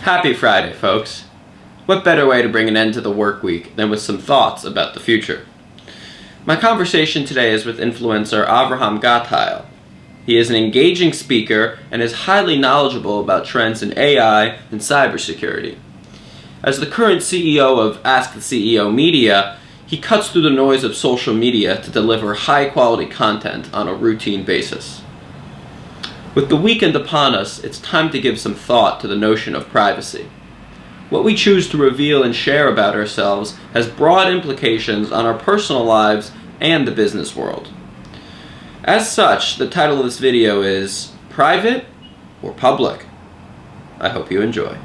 Happy Friday, folks. What better way to bring an end to the work week than with some thoughts about the future? My conversation today is with influencer Avraham Gatheil. He is an engaging speaker and is highly knowledgeable about trends in AI and cybersecurity. As the current CEO of Ask the CEO Media, he cuts through the noise of social media to deliver high-quality content on a routine basis. With the weekend upon us, it's time to give some thought to the notion of privacy. What we choose to reveal and share about ourselves has broad implications on our personal lives and the business world. As such, the title of this video is Private or Public? I hope you enjoy.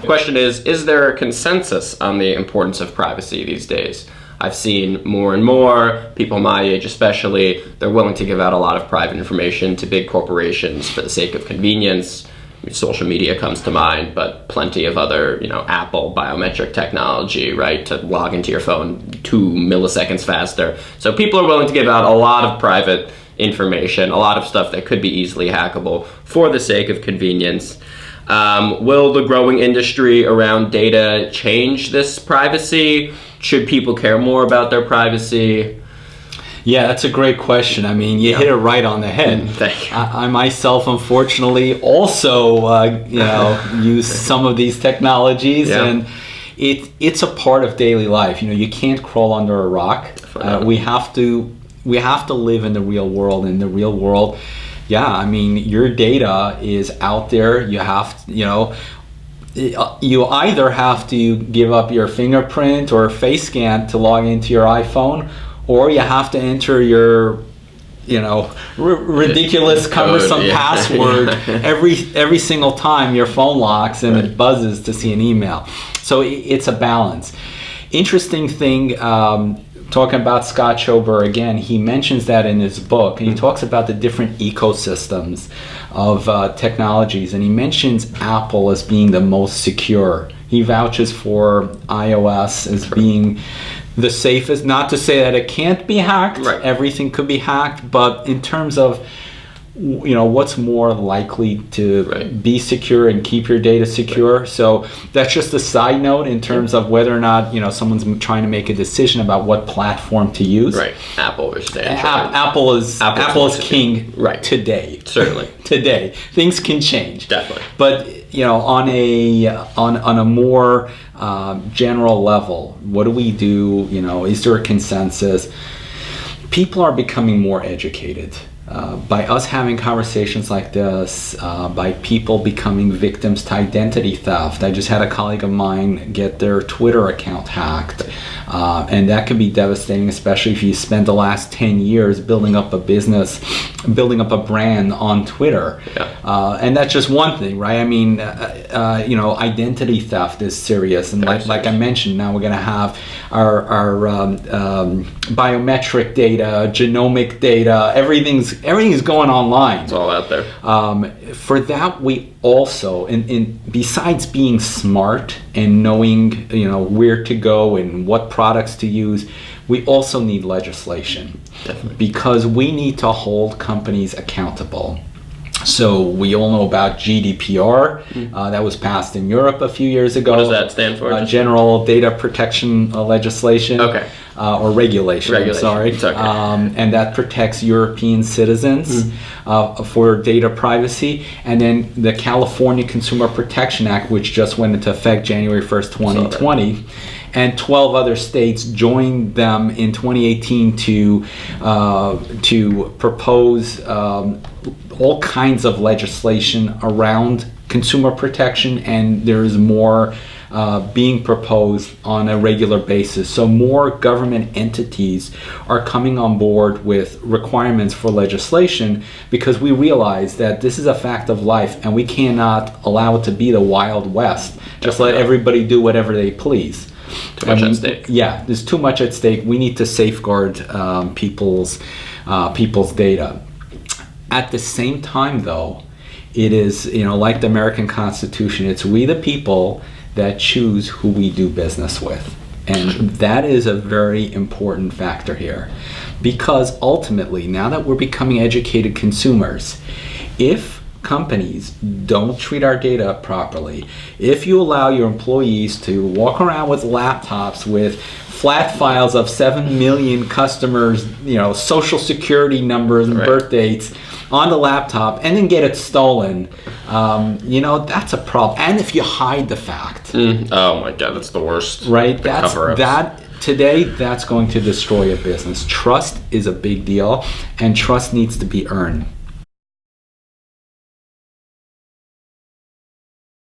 The question is there a consensus on the importance of privacy these days? I've seen more and more, people my age especially, they're willing to give out a lot of private information to big corporations for the sake of convenience. I mean, social media comes to mind, but plenty of other, Apple biometric technology, right, to log into your phone 2 milliseconds faster. So people are willing to give out a lot of private information, a lot of stuff that could be easily hackable for the sake of convenience. Will the growing industry around data change this privacy? Should people care more about their privacy? Yeah, that's a great question. I mean, you hit it right on the head. Thank you. I myself, unfortunately, also use some of these technologies, and it's a part of daily life. You can't crawl under a rock. We have to live in the real world. In the real world, your data is out there. You either have to give up your fingerprint or face scan to log into your iPhone, or you have to enter your ridiculous cumbersome password every single time your phone locks and it buzzes to see an email. So it's a balance. Interesting thing, talking about Scott Schober again, he mentions that in his book, and he talks about the different ecosystems of technologies, and he mentions Apple as being the most secure. He vouches for iOS as being the safest. Not to say that it can't be hacked, everything could be hacked, but in terms of what's more likely to be secure and keep your data secure. So that's just a side note in terms of whether or not someone's trying to make a decision about what platform to use. Right, Apple is Apple is king today. Certainly, today things can change. Definitely, but on a more general level, what do we do? Is there a consensus? People are becoming more educated. By us having conversations like this, by people becoming victims to identity theft. I just had a colleague of mine get their Twitter account hacked, and that can be devastating, especially if you spend the last 10 years building up a business, building up a brand on Twitter. And that's just one thing, right? I mean, identity theft is serious, and like I mentioned, now we're going to have our biometric data, genomic data, everything is going online. It's all out there. For that, we also, besides being smart and knowing, where to go and what products to use, we also need legislation. Definitely. Because we need to hold companies accountable. So we all know about GDPR. That was passed in Europe a few years ago. What does that stand for? General Data Protection Legislation. Okay. Or regulation. I'm sorry. It's okay. And that protects European citizens for data privacy. And then the California Consumer Protection Act, which just went into effect January 1st, 2020. And 12 other states joined them in 2018 to propose all kinds of legislation around consumer protection, and there's more being proposed on a regular basis. So more government entities are coming on board with requirements for legislation, because we realize that this is a fact of life and we cannot allow it to be the Wild West. Just let everybody do whatever they please. Too much at stake. Yeah, there's too much at stake. We need to safeguard people's data. At the same time, though, it is, like the American Constitution, it's we the people that choose who we do business with. And that is a very important factor here. Because ultimately, now that we're becoming educated consumers, if companies don't treat our data properly, if you allow your employees to walk around with laptops with flat files of 7 million customers, social security numbers and birth dates on the laptop, and then get it stolen, that's a problem. And if you hide the fact. Oh my God, that's the worst. Right? Today, that's going to destroy a business. Trust is a big deal, and trust needs to be earned.